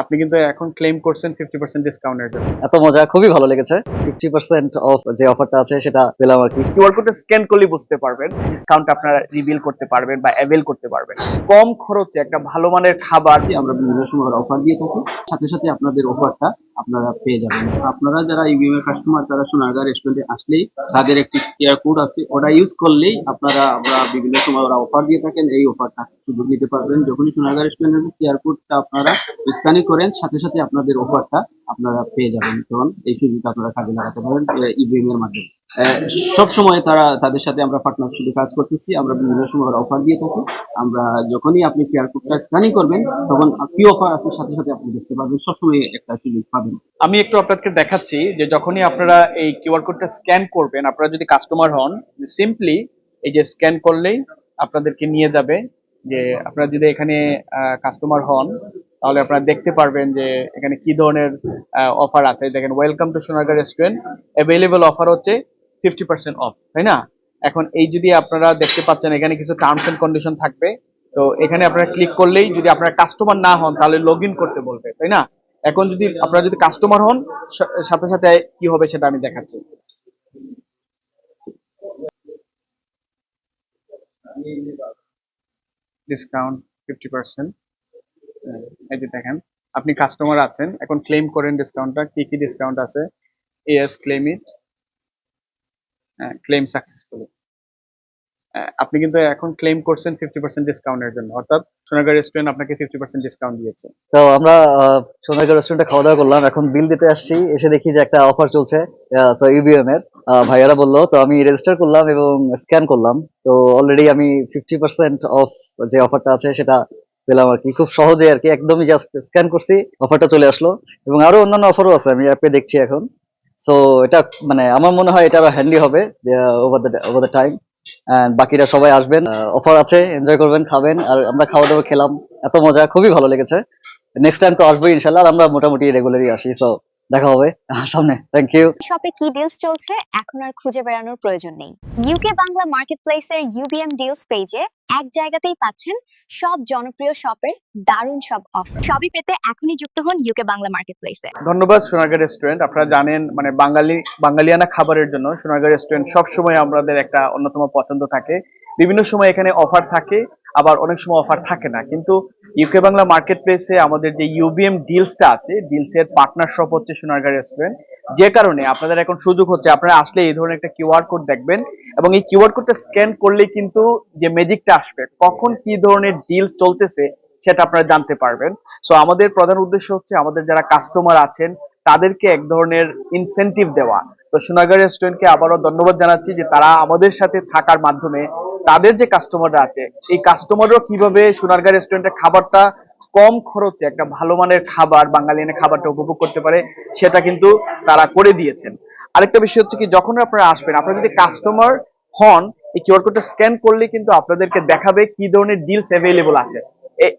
আপনি কিন্তু এখন ক্লেম করছেন 50% ডিসকাউন্টের জন্য। এত মজা, খুবই ভালো লেগেছে। 50% অফ যে অফারটা আছে সেটা পেলাম আরকি। কিউআর কোডটা স্ক্যান করলেই বুঝতে পারবেন। ডিসকাউন্ট আপনারা রিভিল করতে পারবেন বা অ্যাভেল করতে পারবেন। কম খরচে একটা ভালো মানের খাবার আমরা বিভিন্ন সময় অফার দিয়ে থাকি। সাথে, সাথে আপনাদের অফারটা আপনারা পেয়ে যাবেন। আপনারা যারা ইউবিএম এর কাস্টমার তারা সোনারগাঁ রেস্টুরেন্টে আসলেই তাদের একটি কিউআর কোড আছে। ওটা ইউজ করলেই আমরা বিভিন্ন সময় ওরা অফার দিয়ে থাকেন। এই অফারটা সুযোগ নিতে পারবেন। যখনই সোনারগাঁ রেস্টুরেন্টের কিউআর কোডটা আপনারা স্ক্যানিং করেন সাথে, সাথে আপনাদের অফারটা আপনারা পেয়ে যাবেন। তখন এই সুযোগটা আপনারা কাজে লাগাতে পারেন ইউবিএম এর মাধ্যমে। সবসময় তাদের সাথে আমরা পার্টনারশিপে কাজ করতেছি। আমরা বিভিন্ন সময় ওরা অফার দিয়ে থাকি। আমরা যখনই আপনি কিউআর কোডটা স্ক্যানিং করবেন তখন কি অফার আছে সাথে, সাথে আপনি দেখতে পারবেন। সবসময় একটা সুযোগ পাবেন। আমি একটু আপনাদেরকে দেখাচ্ছি যে যখনই আপনারা এই কিউআর কোডটা স্ক্যান করবেন, আপনারা যদি কাস্টমার হন, সিম্পলি এই যে স্ক্যান করলেই আপনাদেরকে নিয়ে যাবে। যে আপনারা যদি এখানে কাস্টমার হন তাহলে আপনারা দেখতে পারবেন যে এখানে কি ধরনের অফার আছে। দেখেন, welcome to Sonargaon restaurant, available offer হচ্ছে 50% অফ, তাই না? এখন এই যদি আপনারা দেখতে পাচ্ছেন এখানে কিছু টার্মস এন্ড কন্ডিশন থাকবে। তো এখানে আপনারা ক্লিক করলেই যদি আপনারা কাস্টমার না হন তাহলে লগ ইন করতে বলবে, তাই না? এখন যদি আপনারা যদি কাস্টমার হন, সাথে সাথে কি হবে সেটা আমি দেখাচ্ছি। ডিসকাউন্ট 50%। এই যে দেখেন, আপনি কাস্টমার আছেন, এখন ক্লেম করেন ডিসকাউন্টটা। কি কি ডিসকাউন্ট আছে? ইয়েস, ক্লেম ইট। Claim successfully. আপনি কিন্তু এখন ক্লেম করছেন 50% ডিসকাউন্টের জন্য, অর্থাৎ সোনারগাঁ রেস্টুরেন্ট আপনাকে 50% ডিসকাউন্ট দিয়েছে। তো আমরা সোনারগাঁ রেস্টুরেন্টে খাওয়া-দাওয়া করলাম। এখন বিল দিতে আসছি। এসে দেখি যে একটা অফার চলছে সো ইউবিএম এর। ভাইয়ারা বলল, তো আমি রেজিস্টার করলাম এবং স্ক্যান করলাম। তো অলরেডি আমি 50% অফ যে অফারটা আছে সেটা পেলাম আরকি। খুব সহজে আরকি, একদমই জাস্ট স্ক্যান করছি, অফারটা চলে আসলো। এবং আরো অন্যান্য অফারও আছে, আমি অ্যাপে দেখছি এখন। সো এটা মানে আমার মনে হয় এটা আরো হ্যান্ডি হবে ওভার দ্য টাইম। বাকিরা সবাই আসবেন, অফার আছে, এনজয় করবেন, খাবেন। আর আমরা খাওয়া-দাওয়া খেলাম, এত মজা, খুবই ভালো লেগেছে। নেক্সট টাইম তো আসবোই ইনশাআল্লাহ। আর আমরা মোটামুটি রেগুলারই আসি। সো দেখা হবে সামনে। Thank you. শপে কি ডিলস চলছে এখন আর খুঁজে বেড়ানোর প্রয়োজন নেই। ইউকে বাংলা মার্কেটপ্লেসের ইউবিএম ডিলস পেজে এক জায়গাতেই পাচ্ছেন সব জনপ্রিয় শপের দারুণ সব অফার। সবই পেতে এখনই যুক্ত হন ইউকে বাংলা মার্কেটপ্লেসে। ধন্যবাদ সোনারগাঁ রেস্টুরেন্ট। আপনারা জানেন, মানে বাঙালিয়ানা খাবারের জন্য সোনারগাঁ রেস্টুরেন্ট সবসময় আমাদের একটা অন্যতম পছন্দ থাকে। বিভিন্ন সময় এখানে অফার থাকে, আবার অনেক সময় অফার থাকে না। কিন্তু ইউকে বাংলা মার্কেট প্লেসে আমাদের যে ইউবিএম ডিলসটা আছে, ডিলসের পার্টনার শপ হচ্ছে সোনারগাঁ রেস্টুরেন্ট। যে কারণে আপনাদের এখন সুযোগ হচ্ছে, আপনারা আসলে এই ধরনের একটা কিউআর কোড দেখবেন এবং এই কিউআর কোডটা স্ক্যান করলেই কিন্তু যে ম্যাজিকটা আসবে, কখন কি ধরনের ডিলস চলতেছে সেটা আপনারা জানতে পারবেন। সো আমাদের প্রধান উদ্দেশ্য হচ্ছে আমাদের যারা কাস্টমার আছেন তাদেরকে এক ধরনের ইনসেনটিভ দেওয়া। তো সোনারগাঁ রেস্টুরেন্টকে আবারও ধন্যবাদ জানাচ্ছি যে তারা আমাদের সাথে থাকার মাধ্যমে তাদের যে কাস্টমাররা আছে এই কাস্টমাররাও কিভাবে সোনারগাঁ রেস্টুরেন্টের খাবারটা কম খরচে একটা ভালো মানের খাবার, বাঙালিয়ানা খাবারটা উপভোগ করতে পারে, সেটা কিন্তু তারা করে দিয়েছেন। আরেকটা বিষয় হচ্ছে কি, যখন আপনারা আসবেন, আপনারা যদি কাস্টমার হন, এই কিউআর কোডটা স্ক্যান করলে কিন্তু আপনাদেরকে দেখাবে কি ধরনের ডিলস অ্যাভেলেবল আছে।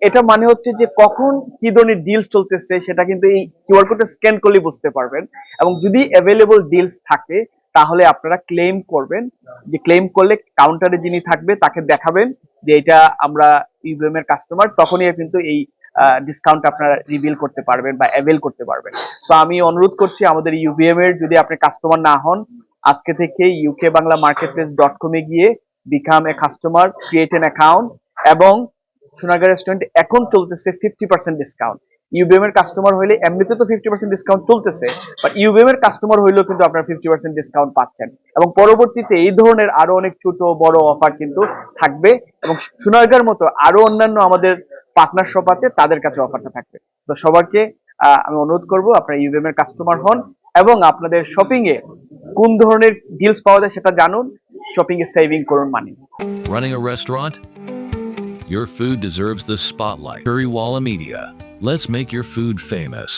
এটা মানে হচ্ছে যে কখন কি ধরনের ডিলস চলতেছে সেটা কিন্তু এই কিউআর কোডটা স্ক্যান করলে বুঝতে পারবেন। এবং যদি অ্যাভেলেবল ডিলস থাকে তাহলে আপনারা ক্লেম করবেন। যে ক্লেম করলে কাউন্টারে যিনি থাকবে তাকে দেখাবেন যে এটা আমরা ইউবিএম এর কাস্টমার, তখনই কিন্তু এই ডিসকাউন্ট আপনারা রিভিল করতে পারবেন বা অ্যাভেল করতে পারবেন। সো আমি অনুরোধ করছি আমাদের ইউবিএম এর যদি আপনি কাস্টমার না হন, আজকে থেকে ইউকে বাংলা মার্কেটপ্লেস.com এ গিয়ে become a customer, create N account. এবং সোনারগাঁ রেস্টুরেন্ট এখন চলতেছে 50% ডিসকাউন্ট। ইউবিএম এর কাস্টমার হইলে এমনিতে তো 50% ডিসকাউন্ট চলতেছে, বাট ইউবিএম এর কাস্টমার হইলেও কিন্তু আপনারা 50% ডিসকাউন্ট পাচ্ছেন। এবং পরবর্তীতে এই ধরনের আরো অনেক ছোট বড় অফার কিন্তু থাকবে এবং সোনারগাঁর মতো আরো অন্যান্য আমাদের পার্টনার শপ আছে, তাদের কাছে অফারটা থাকবে। তো সবাইকে আমি অনুরোধ করব আপনারা ইউবিএম এর কাস্টমার হন এবং আপনাদের শপিং এ কোন ধরনের ডিলস পাওয়া যায় সেটা জানুন। শপিং এ সেভিং করুন মানি। Running a restaurant? Your food deserves the spotlight. Currywalla Media. Let's make your food famous.